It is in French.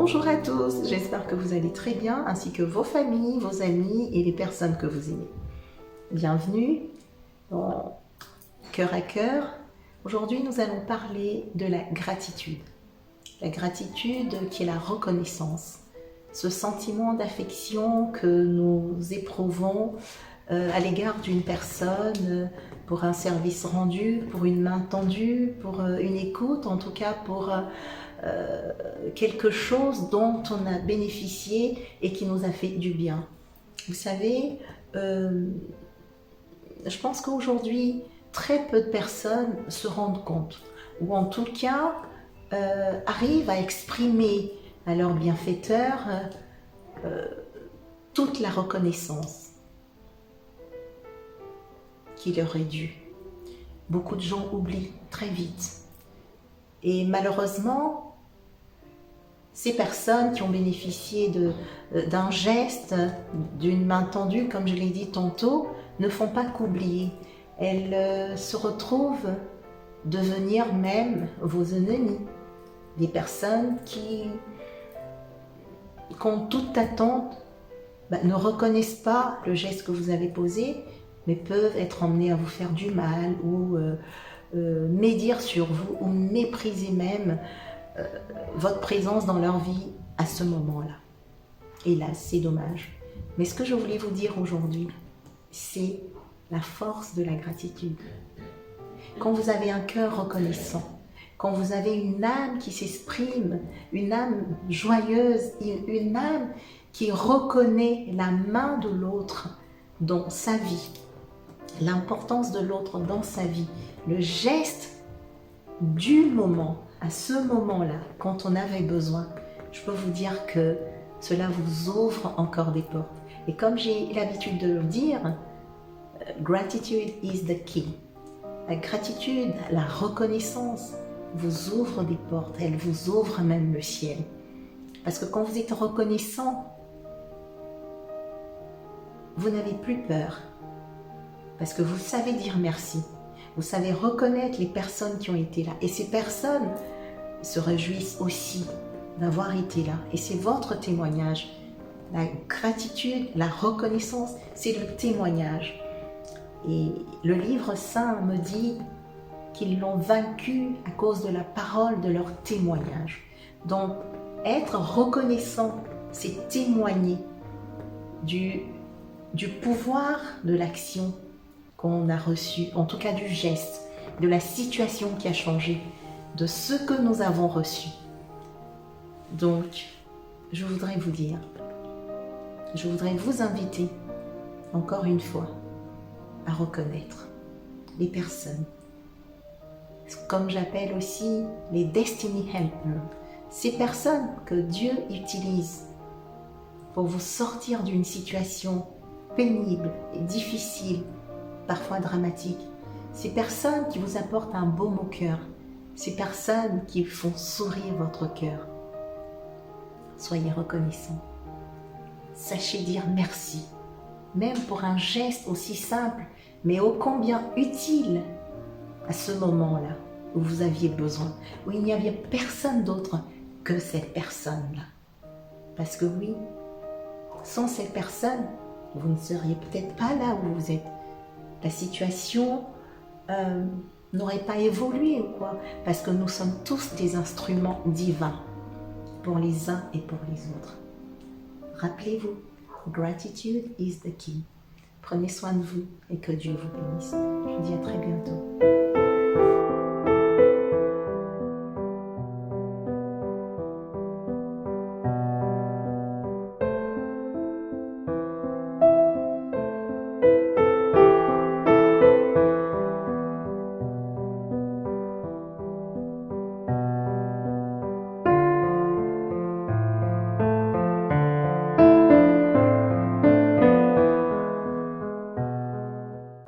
Bonjour à tous, j'espère que vous allez très bien, ainsi que vos familles, vos amis et les personnes que vous aimez. Bienvenue dans Cœur à Cœur. Aujourd'hui, nous allons parler de la gratitude. La gratitude qui est la reconnaissance, ce sentiment d'affection que nous éprouvons à l'égard d'une personne pour un service rendu, pour une main tendue, pour une écoute, en tout cas pour quelque chose dont on a bénéficié et qui nous a fait du bien. Vous savez, je pense qu'aujourd'hui, très peu de personnes se rendent compte, ou en tout cas arrivent à exprimer à leur bienfaiteur toute la reconnaissance qui leur est due. Beaucoup de gens oublient très vite. Et malheureusement, ces personnes qui ont bénéficié d'un geste, d'une main tendue, comme je l'ai dit tantôt, ne font pas qu'oublier. Elles se retrouvent devenir même vos ennemis. Des personnes qui ont toute attente, ne reconnaissent pas le geste que vous avez posé, mais peuvent être emmenées à vous faire du mal ou médire sur vous ou mépriser même votre présence dans leur vie à ce moment-là. Hélas, c'est dommage. Mais ce que je voulais vous dire aujourd'hui, c'est la force de la gratitude. Quand vous avez un cœur reconnaissant, quand vous avez une âme qui s'exprime, une âme joyeuse, une âme qui reconnaît la main de l'autre dans sa vie, l'importance de l'autre dans sa vie, le geste du moment, à ce moment-là, quand on avait besoin, je peux vous dire que cela vous ouvre encore des portes. Et comme j'ai l'habitude de le dire, gratitude is the key. La gratitude, la reconnaissance vous ouvre des portes, elle vous ouvre même le ciel. Parce que quand vous êtes reconnaissant, vous n'avez plus peur. Parce que vous savez dire merci. Vous savez reconnaître les personnes qui ont été là. Et ces personnes se réjouissent aussi d'avoir été là. Et c'est votre témoignage. La gratitude, la reconnaissance, c'est le témoignage. Et le livre saint me dit qu'ils l'ont vaincu à cause de la parole de leur témoignage. Donc, être reconnaissant, c'est témoigner du pouvoir de l'action qu'on a reçu, en tout cas du geste, de la situation qui a changé, de ce que nous avons reçu. Donc, je voudrais vous dire, je voudrais vous inviter, encore une fois, à reconnaître les personnes, comme j'appelle aussi les Destiny Helpers, ces personnes que Dieu utilise pour vous sortir d'une situation pénible et difficile, parfois dramatique, ces personnes qui vous apportent un baume au cœur, ces personnes qui font sourire votre cœur. Soyez reconnaissants. Sachez dire merci, même pour un geste aussi simple, mais ô combien utile à ce moment-là où vous aviez besoin, où il n'y avait personne d'autre que cette personne-là. Parce que oui, sans cette personne, vous ne seriez peut-être pas là où vous êtes. La situation n'aurait pas évolué ou quoi, parce que nous sommes tous des instruments divins pour les uns et pour les autres. Rappelez-vous, gratitude is the key. Prenez soin de vous et que Dieu vous bénisse. Je vous dis à très bientôt.